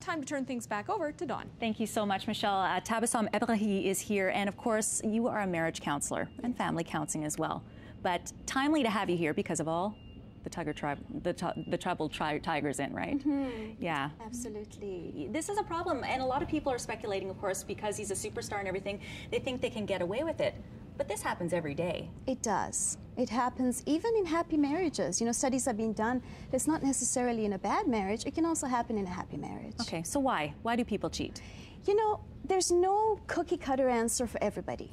time to turn things back over to Dawn. Thank you so much, Michelle. Tabasom Eblaghie is here, and of course, you are a marriage counselor and family counseling as well. But timely to have you here because of all the tiger tribe, the tribal tigers in, right? Mm-hmm. Yeah. Absolutely. This is a problem, and a lot of people are speculating, of course, because he's a superstar and everything, they think they can get away with it. But this happens every day. It does. It happens even in happy marriages. You know, studies have been done. It's not necessarily in a bad marriage. It can also happen in a happy marriage. Okay, so why? Why do people cheat? You know, there's no cookie-cutter answer for everybody.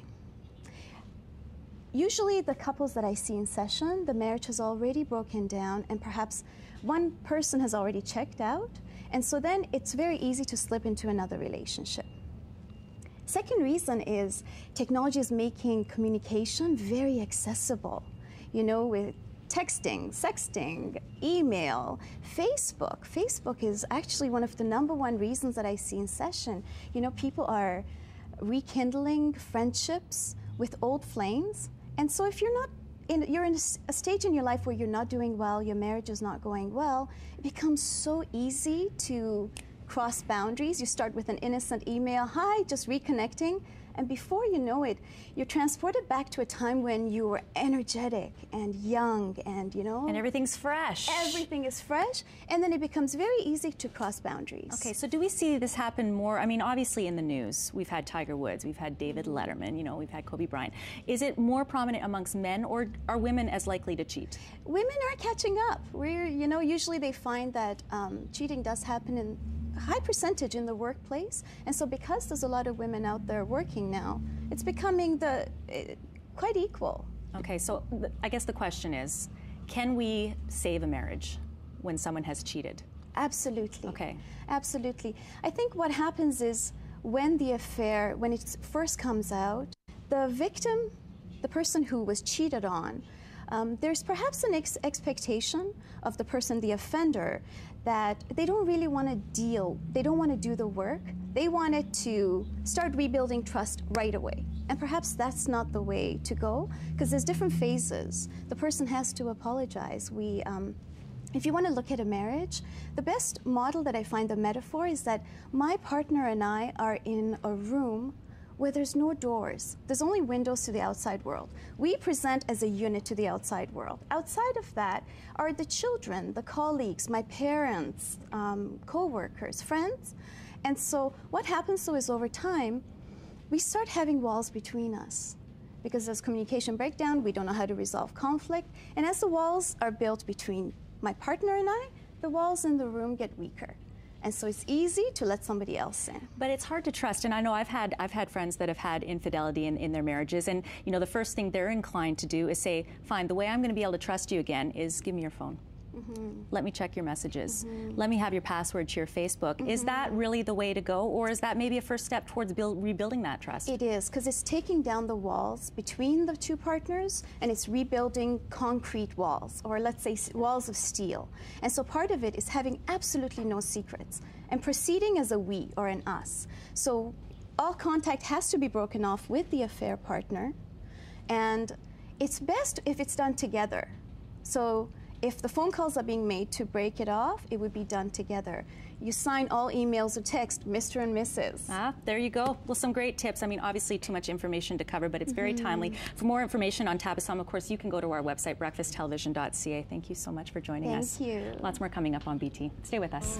Usually the couples that I see in session, the marriage has already broken down and perhaps one person has already checked out. And so then it's very easy to slip into another relationship. Second reason is technology is making communication very accessible, you know, with texting, sexting, email, Facebook. Facebook is actually one of the #1 reasons that I see in session. You know, people are rekindling friendships with old flames. And so if you're you're in a stage in your life where you're not doing well, your marriage is not going well, it becomes so easy to cross boundaries. You start with an innocent email, hi, just reconnecting, and before you know it, you're transported back to a time when you were energetic and young and, you know. And everything's fresh. Everything is fresh, and then it becomes very easy to cross boundaries. Okay, so do we see this happen more? I mean, obviously in the news, we've had Tiger Woods, we've had David Letterman, you know, we've had Kobe Bryant. Is it more prominent amongst men, or are women as likely to cheat? Women are catching up. You know, usually they find that cheating does happen in high percentage in the workplace, and so because there's a lot of women out there working now, it's becoming quite equal. Okay, so I guess the question is, can we save a marriage when someone has cheated? Absolutely. Okay. Absolutely. I think what happens is when the affair, when it first comes out, the victim, the person who was cheated on, there's perhaps an expectation of the person, the offender, that they don't really want to they don't want to do the work. They wanted to start rebuilding trust right away. And perhaps that's not the way to go, because there's different phases. The person has to apologize. If you want to look at a marriage, the best model that I find, the metaphor, is that my partner and I are in a room where there's no doors. There's only windows to the outside world. We present as a unit to the outside world. Outside of that are the children, the colleagues, my parents, co-workers, friends. And so what happens though is over time, we start having walls between us. Because there's communication breakdown, we don't know how to resolve conflict. And as the walls are built between my partner and I, the walls in the room get weaker. And so it's easy to let somebody else in. But it's hard to trust, and I know I've had friends that have had infidelity in their marriages, and you know, the first thing they're inclined to do is say, fine, the way I'm going to be able to trust you again is give me your phone. Mm-hmm. Let me check your messages. Mm-hmm. Let me have your password to your Facebook. Mm-hmm. Is that really the way to go, or is that maybe a first step towards rebuilding that trust? It is, because it's taking down the walls between the two partners, and it's rebuilding concrete walls, or let's say walls of steel. And so part of it is having absolutely no secrets and proceeding as a we or an us. So all contact has to be broken off with the affair partner, and it's best if it's done together. So if the phone calls are being made to break it off, it would be done together. You sign all emails or text, Mr. and Mrs. Ah, there you go. Well, some great tips. I mean, obviously too much information to cover, but it's very timely. For more information on Tabasom, of course, you can go to our website, breakfasttelevision.ca. Thank you so much for joining us. Thank you. Lots more coming up on BT. Stay with us.